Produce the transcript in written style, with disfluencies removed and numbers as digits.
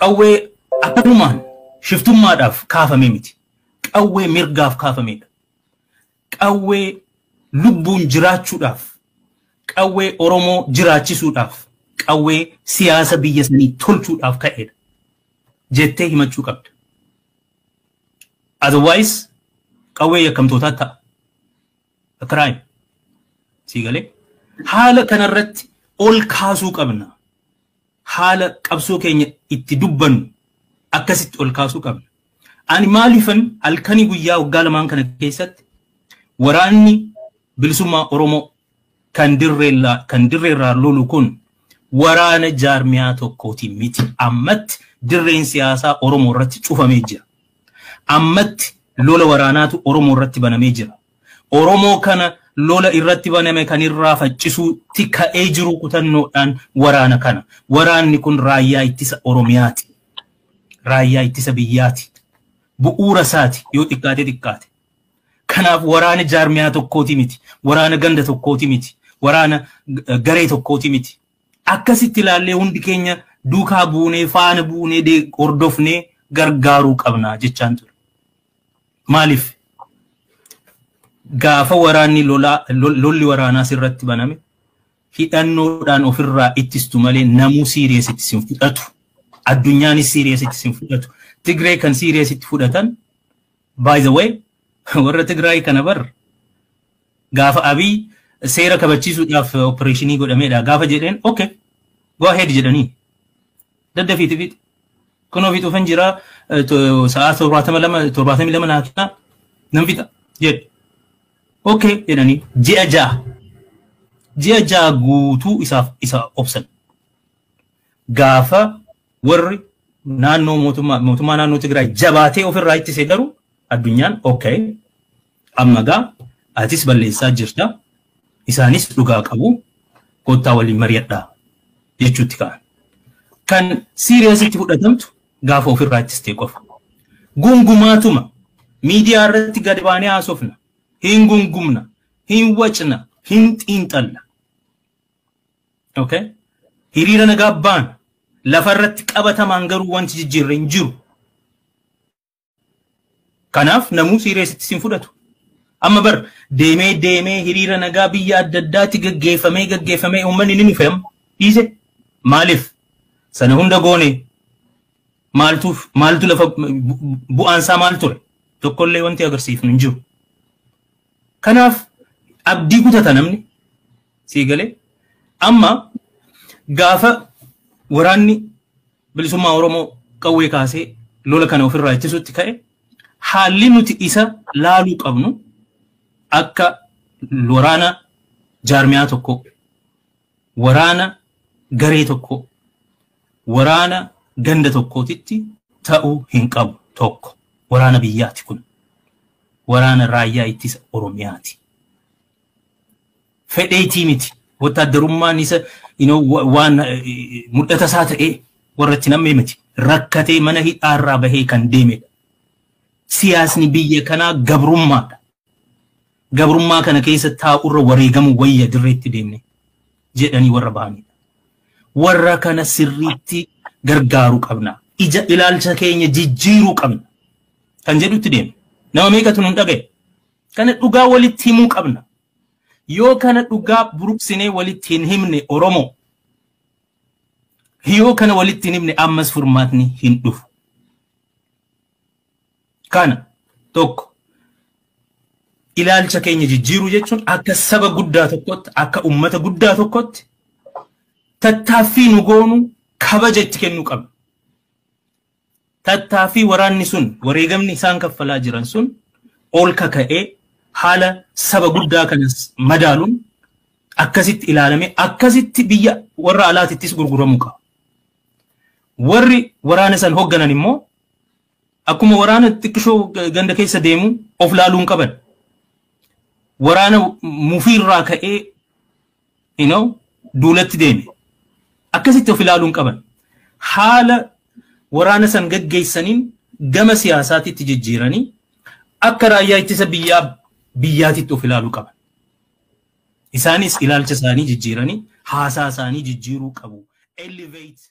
qawwee akkanumaan shiftummaadhaaf kaafame miti. Qawwee mirgaaf kaafamedha. Qawwee lubbuun jiraachuudhaaf, qawwee Oromoo jiraachisuudhaaf, qawwee siyaasa biyya sanii tolchuudhaaf ka'edha jettee himachuu qabda. Otherwise qawwee yakkamtootaa ta'a. A crime. Siigalee haala kanarratti ol kaasuu qabna. Haala qabsoo keenya itti dubbannu akkasitti ol kaasuu qabna. Ani maalifan halkanii guyyaa waggaa lamaan kana keessatti waraanni bilisummaa Oromoo kan dirreerraa lolu kun waraana jaarmiyaa tokkooti miti. Ammatti dirreen siyaasaa Oromoo irratti cufamee jira. Ammatti lola waraanaatu Oromoo irratti banamee jira. Oromoo kana lola irratti baname kan irraa faccisuutti ka'ee jiru kutannoodhaan waraana kana. Waraanni kun raayyaa ittisa Oromiyaati. Raayyaa ittisa biyyaati. Bu'uura isaati yoo xiqqaate. Kanaaf waraana jaarmiyaa tokkooti miti. Waraana ganda tokkooti miti. Waraana garee tokkooti miti. Akkasitti ilaallee hundi keenya duukaa buunee faana buunee hordofnee gargaaruu qabna jechaan ture. Maaliif? Gaafa waraanni lolli waraanaa sirratti baname hidhannoodhaan ofirraa ittistu malee namuu siiriyeesitti sin fudhatu. Addunyaanis siiriyeesitti sin fudhatu. Tigree kan siiriyeesitti fudhatan by the way warra Tigraay kana bar gaafa Abiy seera kabachiisuudhaaf opereeshinii godhameedha. Gaafa jedheen okay go ahead jedhanii daddafiiti kunoo fiixu fan jira sa'a 72 naakina nan fixa jedhe. Okay jedhanii ji'a ja'a guutuu isa obsan. Gaafa warri naannoo mootummaa naannoo Tigraay jabaatee ofirraa ittisee garuu addunyaan okay amma gaa atis balleessaa jirta isaanis dhugaa qabu kottaa waliin mari'adhaa jechuutti ka'an. Kan siiriyeesitti fudhatamtu gaafa ofirraa ittistee qofa. Gungumaatuma miidiyaa irratti gad baanee haasofna. Hin gungumna, hin wacna, hin xiinxalla. Okay? Hiriira nagaa baana. Lafarratti qabatamaan garuu wanti jijjiirre hin jiru. Kanaaf namuu siiriyeesitti sin fudhatu. Amma bar deemee hiriira nagaa biyya adda addaatti gaggeeffamee uummanni ni nufeema. Dhiise. Maaliif? Sana hunda goone maaltu lafa bu'aansaa maal ture? Tokkollee wanti agarsiifnu hin jiru. Kanaaf abdii kutata namni siigalee amma gaafa waraanni bilisummaa Oromoo qawwee kaasee lola kana ofirraa ittisuutti ka'e haalli nuti isa laaluu qabnu akka waraana jaarmiyaa tokko, waraana garee tokko, waraana ganda tokkootitti ta'uu hin qabu. Tokko waraana biyyaati kun. Waraana raayyaa ittisa Oromiyaati. Fedheetii miti. Wotaaddarummaan isa waan mul'ata isaa ta'ee warra itti nammee miti. Rakkatee mana hidhaarraa bahee kan deemedha. Siyaasni biyya kanaa gabrummaadha. Gabrummaa kana keessa taa'urra wareegamu wayya dirreetti deemne jedhanii warra bahanidha. Warra kana sirriitti gargaaruu qabna. Ija ilaalcha keenya jijjiiruu qabna. Kan jedhutti deemne. Nama meeqatu nun dhagaye? Kana dhugaa walitti himuu qabna. Yoo kana dhugaa buruqsinee walitti hin himne Oromoo. Yoo kana walitti hin himne ammas furmaatni hin dhufu. Kana tokko ilaalcha keenya jijjiiruu jechuun akka saba guddaa tokkotti, akka ummata guddaa tokkotti tattaaffii nu goonu kabaja itti kennuu qabna. Tattaaffii waraanni sun wareegamni isaan kaffalaa jiran sun ol kaka'ee haala saba guddaa kanas madaaluun akkasitti ilaalame akkasitti biyya warra alaatittis gurguramuu qaba. Warri waraana san hoogganan immoo akkuma waraana xiqqishoo ganda keessa deemu of laaluun qaban. Waraana mufiirraa ka'ee duulatti deeme. Akkasitti of ilaaluun qaban. Haala waraana san gaggeessaniin gama siyaasaatitti jijjiiranii akka raayyaa ittisa biyyaatitti of ilaaluu qaban. Isaanis ilaalcha isaanii jijjiiranii haasaa isaanii jijjiiruu qabu. Elevate